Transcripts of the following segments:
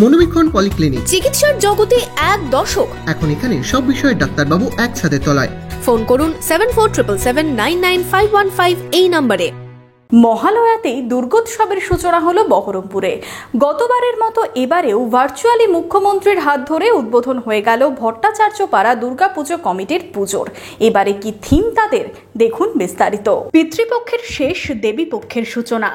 মনোবীক্ষণ polyclinic, চিকিৎসার জগতে এক দশক। এখন এখানে সব বিষয়ে ডাক্তারবাবু একসাথে তলায়। ফোন করুন 7477999515 এই নম্বরে। মহালয়াতেই দুর্গোৎসবের সূচনা হলো বহরমপুরে। গতবারের মতো এবারেও ভার্চুয়ালি মুখ্যমন্ত্রীর হাত ধরে উদ্বোধন হয়ে গেল ভট্টাচার্য পাড়া দুর্গাপুজো কমিটির পুজোর। এবারে কি থিম তাদের, দেখুন বিস্তারিত। পিতৃপক্ষের শেষ, দেবীপক্ষের সূচনা।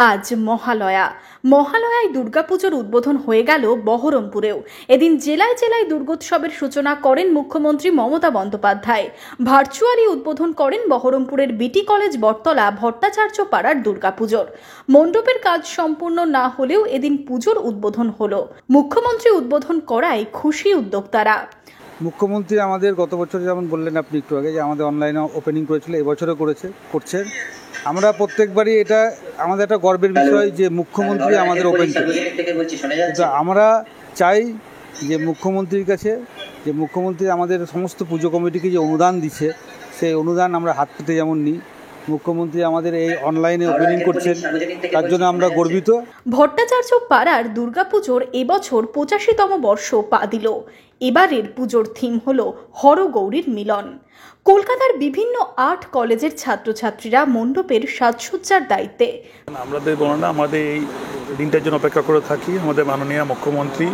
আজ মহালয়া। মহালয়ায় দুর্গাপুজোর উদ্বোধন হয়ে গেল বহরমপুরেও। এদিন জেলায় জেলায় দুর্গোৎসবের সূচনা করেন মুখ্যমন্ত্রী মমতা বন্দ্যোপাধ্যায়। ভার্চুয়ালি উদ্বোধন করেন বহরমপুরের বিটি কলেজ বটতলা ভট্টাচার্য পাড়ার দুর্গাপুজোর। মণ্ডপের কাজ সম্পূর্ণ না হলেও এদিন পুজোর উদ্বোধন হলো। মুখ্যমন্ত্রী উদ্বোধন করায় খুশি উদ্যোক্তারা। মুখ্যমন্ত্রী আমাদের গত বছর যেমন বললেন আপনি একটু আগে, যে আমাদের অনলাইনে ওপেনিং করেছিল, এবছরও করছেন। আমরা প্রত্যেকবারই এটা আমাদের একটা গর্বের বিষয় যে মুখ্যমন্ত্রী আমাদের ওপেন করে। তো আমরা চাই যে মুখ্যমন্ত্রীর কাছে, যে মুখ্যমন্ত্রী আমাদের সমস্ত পুজো কমিটিকে যে অনুদান দিচ্ছে, সেই অনুদান আমরা হাত পেতে যেমন নিই। মুখ্যমন্ত্রী আমাদের এই অনলাইনে ওপেনিং করছেন, তার জন্য আমরা গর্বিত। ভট্টাচার্য পাড়ার দুর্গাপুজোর এবছর 85তম বর্ষ পা দিল। এবারের পুজোর থিম হলো হরগৌরীর মিলন। কলকাতার বিভিন্ন আর্ট কলেজের ছাত্রছাত্রীরা মণ্ডপের সাজসজ্জার দায়িত্বে। আমাদের বর্ণনা, আমাদের এই দিনটার জন্য অপেক্ষা করে থাকি। আমাদের মাননীয় মুখ্যমন্ত্রী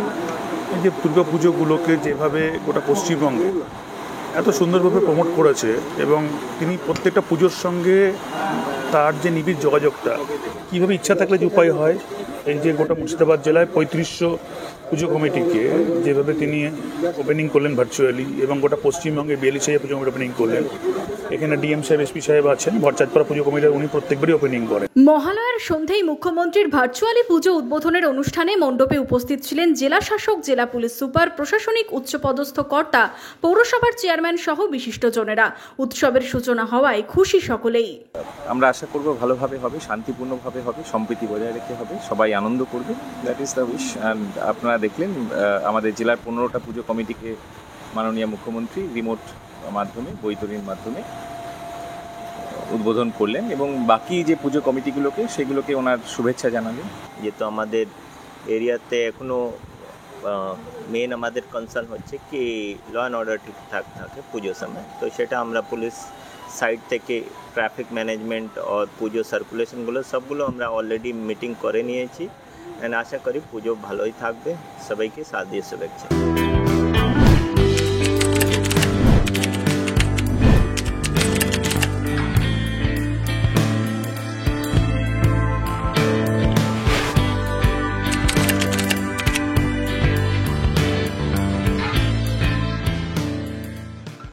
এই যে দুর্গাপুজোগুলোকে যেভাবে গোটা পশ্চিমবঙ্গে এত সুন্দরভাবে প্রমোট করেছে, এবং তিনি প্রত্যেকটা পুজোর সঙ্গে তার যে নিবিড় যোগাযোগটা, কীভাবে ইচ্ছা থাকলে যে উপায় হয়, এই যে গোটা মুর্শিদাবাদ জেলায় 3500 পুজো কমিটিকে যেভাবে তিনি ওপেনিং করলেন ভার্চুয়ালি, এবং গোটা পশ্চিমবঙ্গে 42 পুজো কমিটি ওপেনিং করলেন। এখানে ডিএম সাহেব, এসপি সাহেব আছেন, ভট্টাচার্য পুজো কমিটির, উনি প্রত্যেকবারই ওপেনিং করেন। মহালয়ার সন্ধ্যায় মুখ্যমন্ত্রীর ভার্চুয়ালি পুজো উদ্বোধনের অনুষ্ঠানে মণ্ডপে উপস্থিত ছিলেন জেলা শাসক, জেলা পুলিশ সুপার, প্রশাসনিক উচ্চপদস্থ কর্তা, পৌরসভার চেয়ারম্যান সহ বিশিষ্টজনেরা। উৎসবের সূচনা হওয়ায় খুশি সকলেই। আমরা আশা করব ভালোভাবে হবে, শান্তিপূর্ণভাবে হবে, সম্প্রীতি বজায় রেখে হবে, সবাই আনন্দ করবে। That is the wish. And আপনারা দেখলেন আমাদের জেলার 15টা পুজো কমিটিকে মাননীয় মুখ্যমন্ত্রী রিমোট মাধ্যমে, বৈতরণীর মাধ্যমে উদ্বোধন করলেন, এবং বাকি যে পুজো কমিটিগুলোকে সেগুলোকে ওনার শুভেচ্ছা জানালেন। যেহেতু আমাদের এরিয়াতে এখনও মেন আমাদের কনসার্ন হচ্ছে কি ল অ্যান্ড অর্ডার ঠিকঠাক থাকে পুজোর সময়, তো সেটা আমরা পুলিশ সাইড থেকে ট্রাফিক ম্যানেজমেন্ট আর পুজো সার্কুলেশনগুলো সবগুলো আমরা অলরেডি মিটিং করে নিয়েছি। অ্যান্ড আশা করি পুজো ভালোই থাকবে। সবাইকে সাথ দিয়ে শুভেচ্ছা।